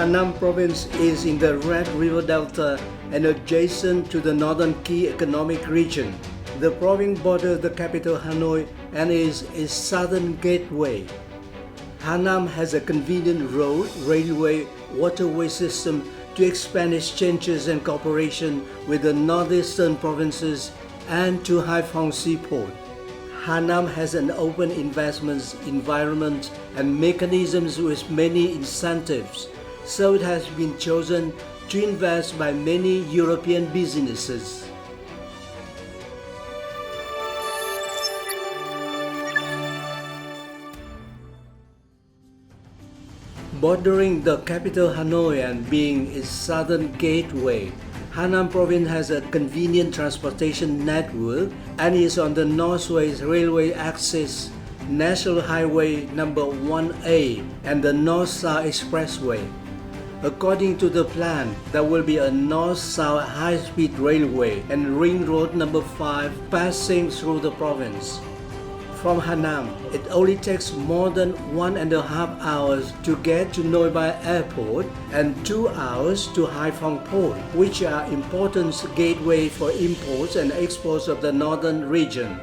Hanam province is in the Red River Delta and adjacent to the northern key economic region. The province borders the capital Hanoi and is its southern gateway. Hanam has a convenient road, railway, waterway system to expand exchanges and cooperation with the northeastern provinces and to Haiphong Seaport. Hanam has an open investments environment and mechanisms with many incentives, so it has been chosen to invest by many European businesses. Bordering the capital Hanoi and being its southern gateway, Hanam province has a convenient transportation network and is on the Northwest Railway Axis, National Highway number 1A and the North-South Expressway. According to the plan, there will be a North-South high-speed railway and Ring Road number 5 passing through the province. From Hanam, it only takes more than 1.5 hours to get to Noi Bai Airport and 2 hours to Haiphong Port, which are important gateway for imports and exports of the northern region.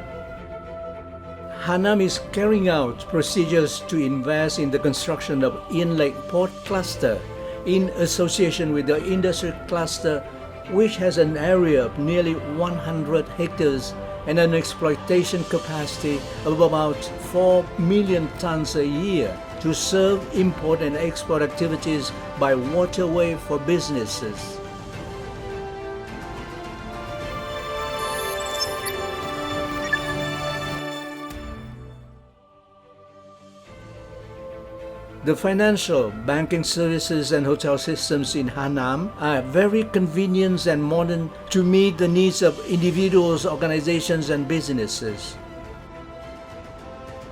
Hanam is carrying out procedures to invest in the construction of Inlet Port Cluster in association with the Industry Cluster, which has an area of nearly 100 hectares and an exploitation capacity of about 4 million tons a year to serve import and export activities by waterway for businesses. The financial, banking services and hotel systems in Hanam are very convenient and modern to meet the needs of individuals, organizations and businesses.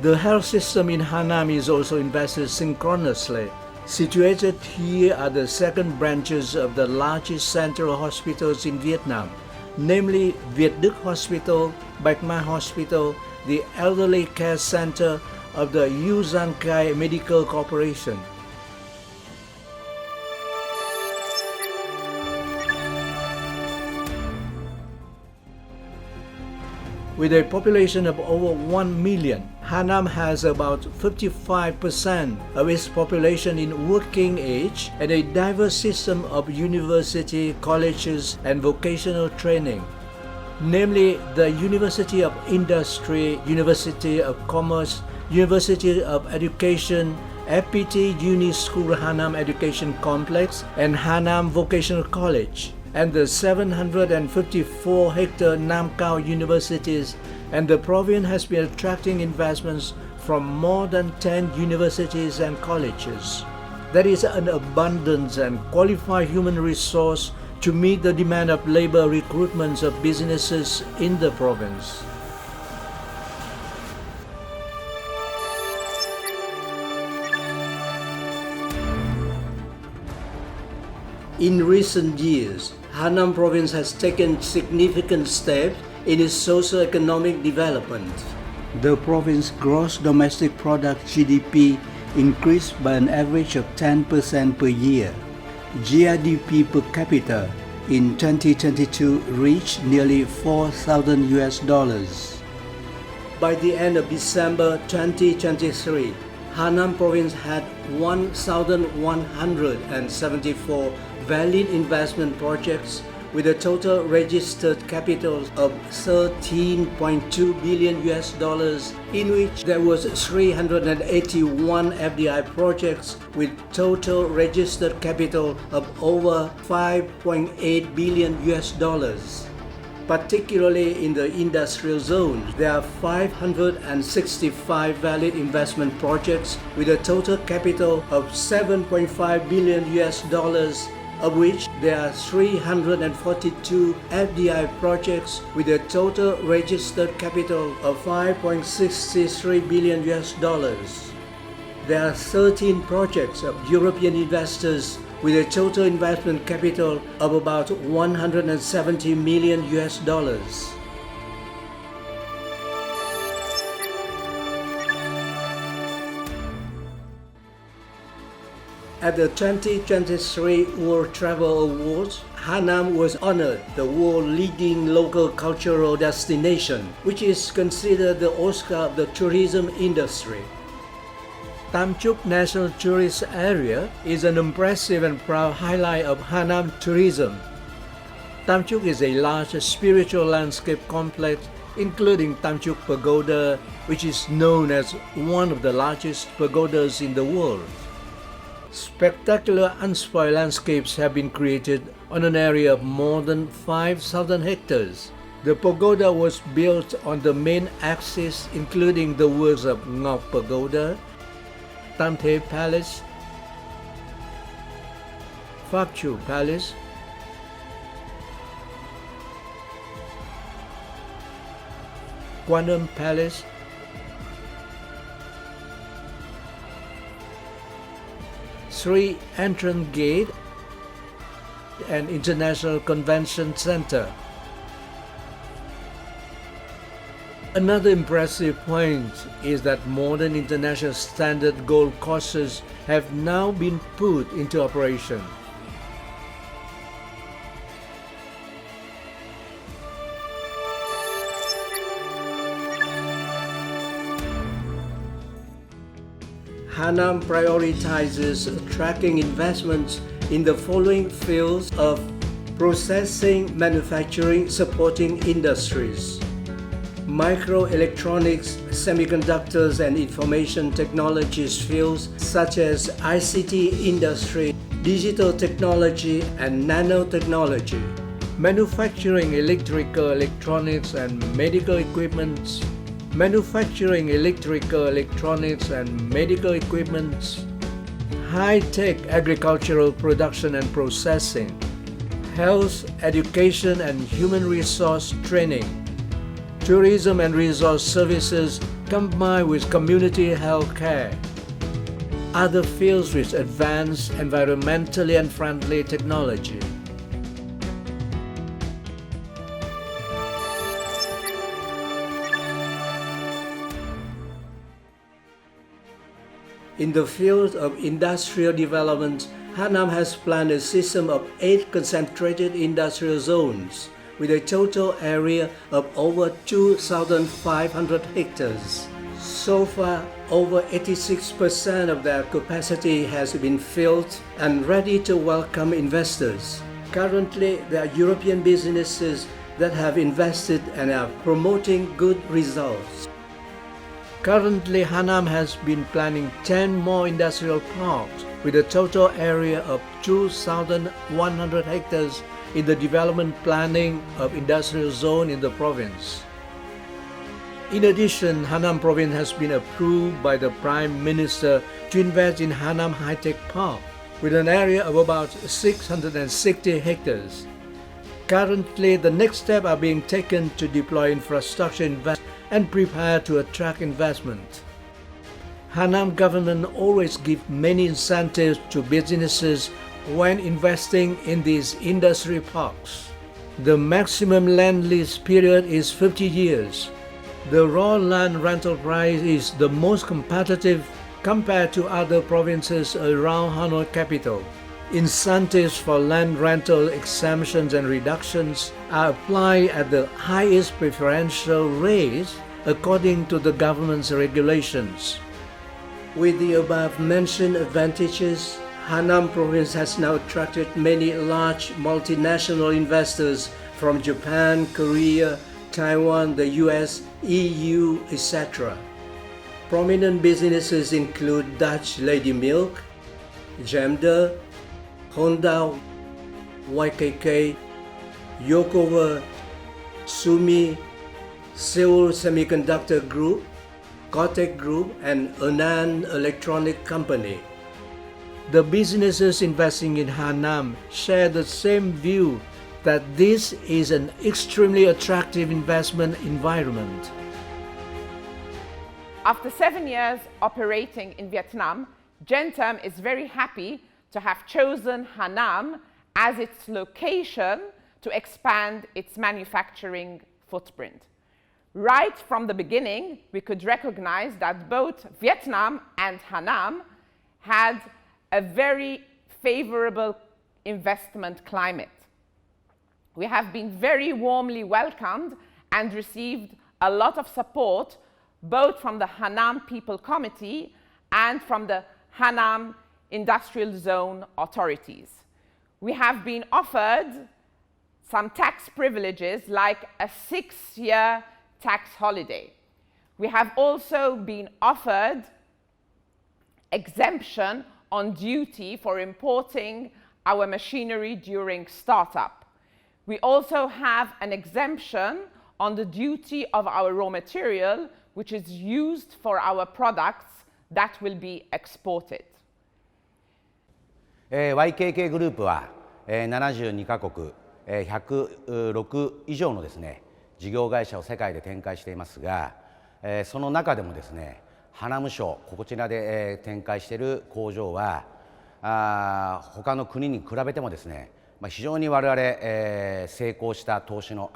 The health system in Hanam is also invested synchronously. Situated here are the second branches of the largest central hospitals in Vietnam, namely Việt Đức Hospital, Bạch Mai Hospital, the Elderly Care Center of the Yu Giang Kai Medical Corporation. With a population of over 1 million, Hanam has about 55% of its population in working age and a diverse system of university, colleges and vocational training, namely the University of Industry, University of Commerce, University of Education, FPT Uni School Hanam Education Complex and Hanam Vocational College, and the 754-hectare Nam Cao universities, and the province has been attracting investments from more than 10 universities and colleges. There is an abundance and qualified human resource to meet the demand of labor recruitments of businesses in the province. In recent years, Hanam province has taken significant steps in its socio-economic development. The province's gross domestic product (GDP) increased by an average of 10% per year. GDP per capita in 2022 reached nearly $4,000. By the end of December 2023, Hanam province had 1,174 valid investment projects with a total registered capital of $13.2 billion, in which there was 381 FDI projects with total registered capital of over $5.8 billion. Particularly in the industrial zone, there are 565 valid investment projects with a total capital of $7.5 billion, of which there are 342 FDI projects with a total registered capital of $5.63 billion. There are 13 projects of European investors with a total investment capital of about $170 million. At the 2023 World Travel Awards, Hanam was honored the world leading local cultural destination, which is considered the Oscar of the tourism industry. Tam Chuk National Tourist Area is an impressive and proud highlight of Hanam tourism. Tam Chuk is a large spiritual landscape complex including Tam Chuk Pagoda, which is known as one of the largest pagodas in the world. Spectacular unspoiled landscapes have been created on an area of more than 5,000 hectares. The pagoda was built on the main axis including the works of Ngọc Pagoda, Tam The Palace, Phak Chu Palace, Quan Âm Palace, Sri Entrance Gate, and International Convention Center. Another impressive point is that modern international standard golf courses have now been put into operation. Hanam prioritizes attracting investments in the following fields of processing, manufacturing, supporting industries: microelectronics, semiconductors and information technologies fields such as ICT industry, digital technology and nanotechnology, manufacturing electrical, electronics and medical equipments, high-tech agricultural production and processing, health, education and human resource training, tourism and resource services combined with community health care, other fields with advanced environmentally and friendly technology. In the field of industrial development, Hanam has planned a system of 8 concentrated industrial zones with a total area of over 2,500 hectares. So far, over 86% of their capacity has been filled and ready to welcome investors. Currently, there are European businesses that have invested and are promoting good results. Currently, Hanam has been planning 10 more industrial parks with a total area of 2,100 hectares in the development planning of industrial zone in the province. In addition, Hanam province has been approved by the Prime Minister to invest in Hanam High-Tech Park with an area of about 660 hectares. Currently, the next steps are being taken to deploy infrastructure investment and prepare to attract investment. Hanam government always gives many incentives to businesses when investing in these industry parks. The maximum land lease period is 50 years. The raw land rental price is the most competitive compared to other provinces around Hanoi capital. Incentives for land rental exemptions and reductions are applied at the highest preferential rates according to the government's regulations. With the above-mentioned advantages, Hanam province has now attracted many large multinational investors from Japan, Korea, Taiwan, the US, EU, etc. Prominent businesses include Dutch Lady Milk, Gemder, Honda, YKK, Yokover, Sumi, Seoul Semiconductor Group, Kotek Group, and Anand Electronic Company. The businesses investing in Hanam share the same view that this is an extremely attractive investment environment. After 7 years operating in Vietnam, Gentem is very happy to have chosen Hanam as its location to expand its manufacturing footprint. Right from the beginning, we could recognize that both Vietnam and Hanam had a very favorable investment climate. We have been very warmly welcomed and received a lot of support both from the Hanam People Committee and from the Hanam Industrial Zone authorities. We have been offered some tax privileges like a 6-year tax holiday. We have also been offered exemption on duty for importing our machinery during startup. We also have an exemption on the duty of our raw material, which is used for our products that will be exported. YKK グループは72カ国106以上のですね事業会社を世界で展開していますが、その中でもですねハナム省こちらで展開している工場は他の国に比べてもですね非常に我々成功した投資の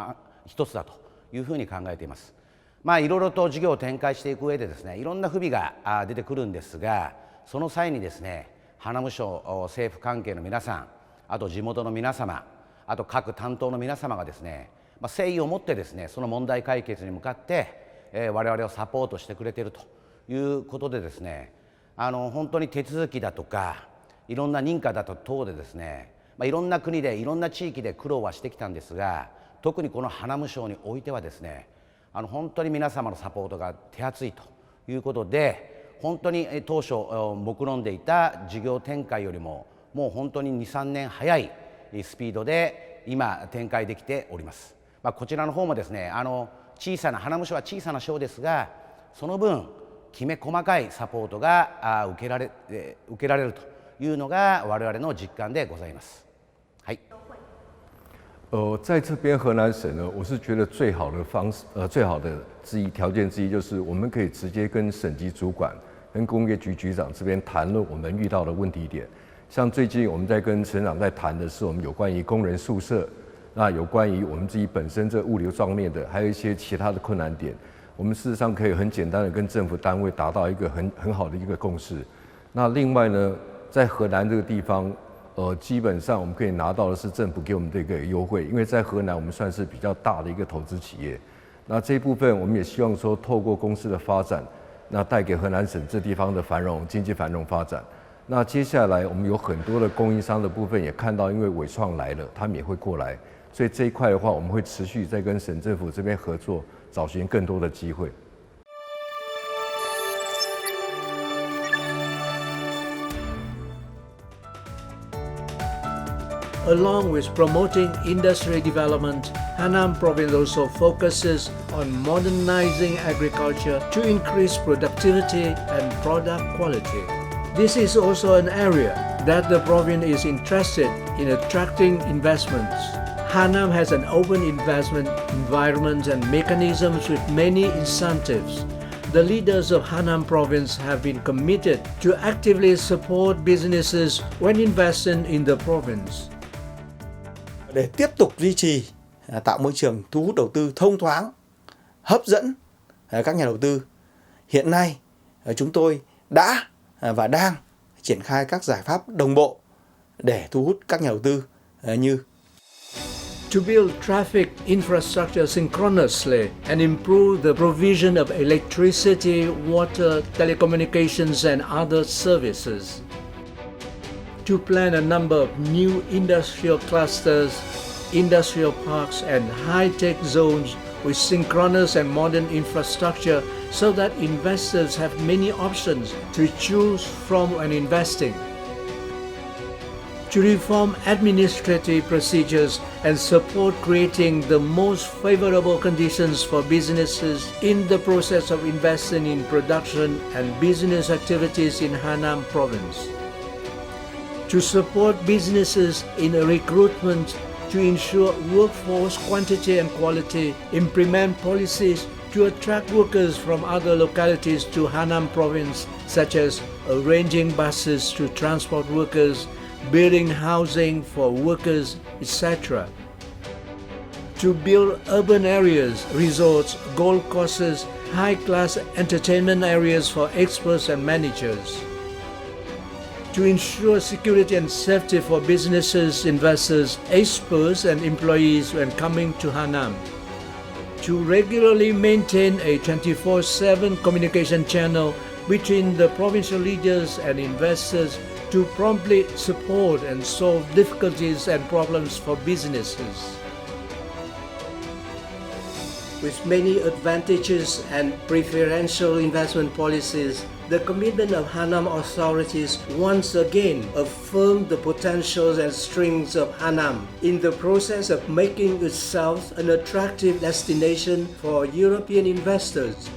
一つだというふうに考えています。いろいろと事業を展開していく上でですねいろんな不備が出てくるんですが、その際にですねハナム省政府関係の皆さん、あと地元の皆様、あと各担当の皆様がですね誠意を持ってですねその問題解決に向かって我々をサポートしてくれているということでですね本当に手続きだとかいろんな認可だと等でですねいろんな国でいろんな地域で苦労はしてきたんですが、特にこのハナム省においてはですね本当に皆様のサポートが手厚いということで、本当に当初目論んでいた事業展開よりももう本当に 2,3 年早いスピードで今展開できております。こちらの方もですね小さなハナム省は小さな省ですが、その分きめ細かいサポートが受けられるというのが我々の実感でございます。在这边河南省呢，我是觉得最好的条件之一就是我们可以直接跟省级主管、跟工业局局长这边谈论我们遇到的问题点。像最近我们在跟省长在谈的是我们有关于工人宿舍，那有关于我们自己本身这物流方面的，还有一些其他的困难点，我们事实上可以很简单的跟政府单位达到一个很好的一个共识。那另外呢，在河南这个地方。基本上我们可以拿到的是政府给我们的一个优惠，因为在河南我们算是比较大的一个投资企业。那这一部分我们也希望说，透过公司的发展，那带给河南省这地方的经济繁荣发展。那接下来我们有很多的供应商的部分也看到，因为伟创来了，他们也会过来，所以这一块的话，我们会持续在跟省政府这边合作，找寻更多的机会。Along with promoting industry development, Hanam Province also focuses on modernizing agriculture to increase productivity and product quality. This is also an area that the province is interested in attracting investments. Hanam has an open investment environment and mechanisms with many incentives. The leaders of Hanam Province have been committed to actively support businesses when investing in the province. Để tiếp tục duy trì tạo môi trường thu hút đầu tư thông thoáng, hấp dẫn các nhà đầu tư, hiện nay chúng tôi đã và đang triển khai các giải pháp đồng bộ để thu hút các nhà đầu tư như to build traffic infrastructure synchronously and improve the provision of electricity, water, telecommunications and other services. To plan a number of new industrial clusters, industrial parks and high-tech zones with synchronous and modern infrastructure so that investors have many options to choose from when investing. To reform administrative procedures and support creating the most favorable conditions for businesses in the process of investing in production and business activities in Hanam Province. To support businesses in recruitment, to ensure workforce quantity and quality, implement policies to attract workers from other localities to Hanam Province, such as arranging buses to transport workers, building housing for workers, etc. To build urban areas, resorts, golf courses, high-class entertainment areas for experts and managers. to ensure security and safety for businesses, investors, experts, and employees when coming to Hanam. To regularly maintain a 24/7 communication channel between the provincial leaders and investors to promptly support and solve difficulties and problems for businesses. With many advantages and preferential investment policies, the commitment of Hanam authorities once again affirmed the potentials and strengths of Hanam in the process of making itself an attractive destination for European investors.